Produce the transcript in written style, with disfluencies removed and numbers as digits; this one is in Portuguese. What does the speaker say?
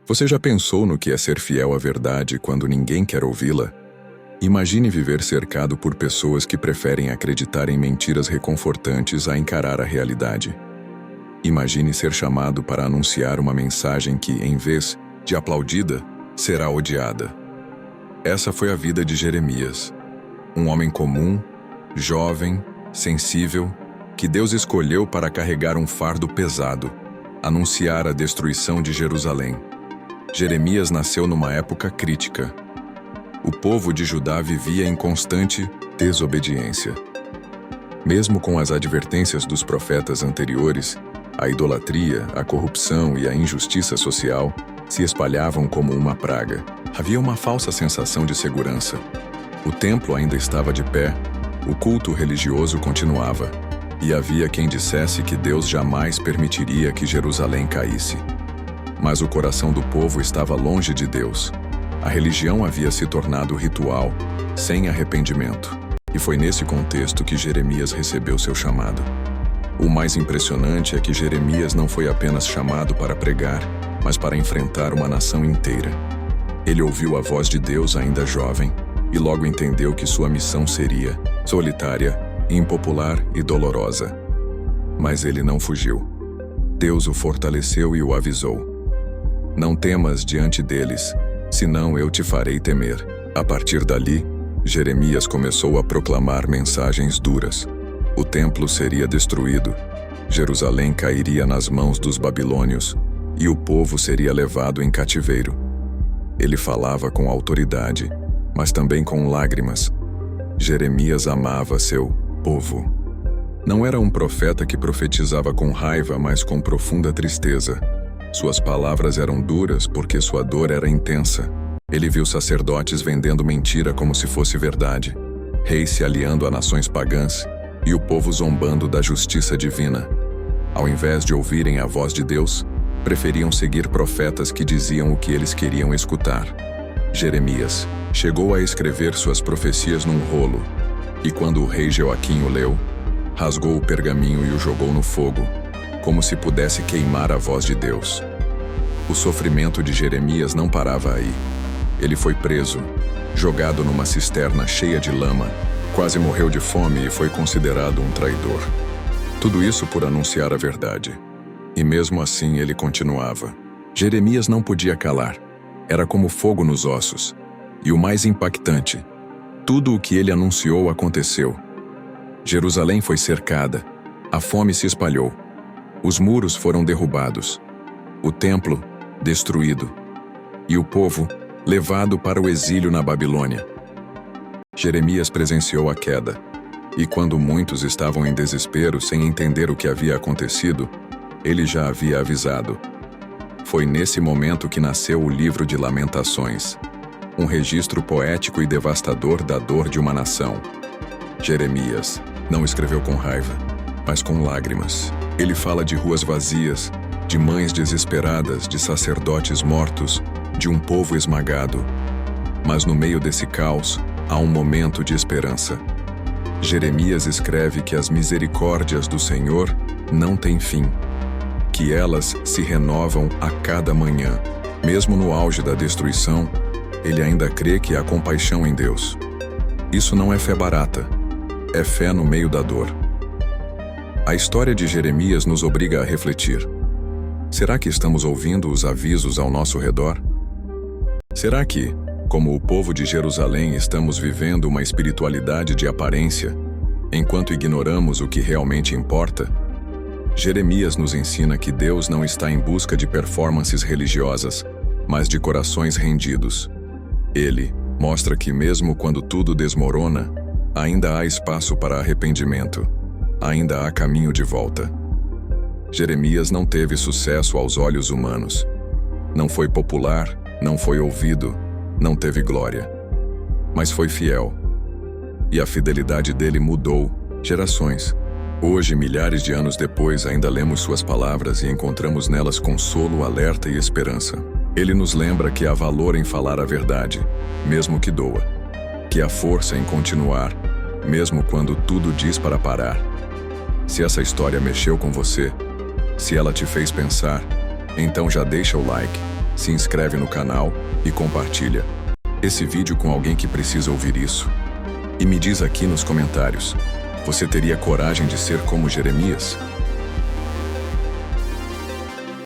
Você já pensou no que é ser fiel à verdade quando ninguém quer ouvi-la? Imagine viver cercado por pessoas que preferem acreditar em mentiras reconfortantes a encarar a realidade. Imagine ser chamado para anunciar uma mensagem que, em vez de aplaudida, será odiada. Essa foi a vida de Jeremias, um homem comum, jovem, sensível, que Deus escolheu para carregar um fardo pesado, anunciar a destruição de Jerusalém. Jeremias nasceu numa época crítica. O povo de Judá vivia em constante desobediência. Mesmo com as advertências dos profetas anteriores, a idolatria, a corrupção e a injustiça social se espalhavam como uma praga. Havia uma falsa sensação de segurança. O templo ainda estava de pé, o culto religioso continuava, e havia quem dissesse que Deus jamais permitiria que Jerusalém caísse. Mas o coração do povo estava longe de Deus. A religião havia se tornado ritual, sem arrependimento. E foi nesse contexto que Jeremias recebeu seu chamado. O mais impressionante é que Jeremias não foi apenas chamado para pregar, mas para enfrentar uma nação inteira. Ele ouviu a voz de Deus ainda jovem, e logo entendeu que sua missão seria solitária, impopular e dolorosa. Mas ele não fugiu. Deus o fortaleceu e o avisou: "Não temas diante deles, senão eu te farei temer." A partir dali, Jeremias começou a proclamar mensagens duras. O templo seria destruído, Jerusalém cairia nas mãos dos babilônios e o povo seria levado em cativeiro. Ele falava com autoridade, mas também com lágrimas. Jeremias amava seu povo. Não era um profeta que profetizava com raiva, mas com profunda tristeza. Suas palavras eram duras porque sua dor era intensa. Ele viu sacerdotes vendendo mentira como se fosse verdade, reis se aliando a nações pagãs e o povo zombando da justiça divina. Ao invés de ouvirem a voz de Deus, preferiam seguir profetas que diziam o que eles queriam escutar. Jeremias chegou a escrever suas profecias num rolo, e quando o rei Joaquim o leu, rasgou o pergaminho e o jogou no fogo, como se pudesse queimar a voz de Deus. O sofrimento de Jeremias não parava aí. Ele foi preso, jogado numa cisterna cheia de lama, quase morreu de fome e foi considerado um traidor. Tudo isso por anunciar a verdade. E mesmo assim ele continuava. Jeremias não podia calar. Era como fogo nos ossos. E o mais impactante, tudo o que ele anunciou aconteceu. Jerusalém foi cercada, a fome se espalhou, os muros foram derrubados, o templo destruído, e o povo levado para o exílio na Babilônia. Jeremias presenciou a queda, e quando muitos estavam em desespero sem entender o que havia acontecido, ele já havia avisado. Foi nesse momento que nasceu o livro de Lamentações, um registro poético e devastador da dor de uma nação. Jeremias não escreveu com raiva, mas com lágrimas. Ele fala de ruas vazias, de mães desesperadas, de sacerdotes mortos, de um povo esmagado. Mas no meio desse caos, há um momento de esperança. Jeremias escreve que as misericórdias do Senhor não têm fim, que elas se renovam a cada manhã. Mesmo no auge da destruição, ele ainda crê que há compaixão em Deus. Isso não é fé barata, é fé no meio da dor. A história de Jeremias nos obriga a refletir. Será que estamos ouvindo os avisos ao nosso redor? Será que, como o povo de Jerusalém, estamos vivendo uma espiritualidade de aparência, enquanto ignoramos o que realmente importa? Jeremias nos ensina que Deus não está em busca de performances religiosas, mas de corações rendidos. Ele mostra que mesmo quando tudo desmorona, ainda há espaço para arrependimento, ainda há caminho de volta. Jeremias não teve sucesso aos olhos humanos. Não foi popular, não foi ouvido, não teve glória. Mas foi fiel. E a fidelidade dele mudou gerações. Hoje, milhares de anos depois, ainda lemos suas palavras e encontramos nelas consolo, alerta e esperança. Ele nos lembra que há valor em falar a verdade, mesmo que doa. Que há força em continuar, mesmo quando tudo diz para parar. Se essa história mexeu com você, se ela te fez pensar, então já deixa o like, se inscreve no canal e compartilha esse vídeo com alguém que precisa ouvir isso. E me diz aqui nos comentários, você teria coragem de ser como Jeremias?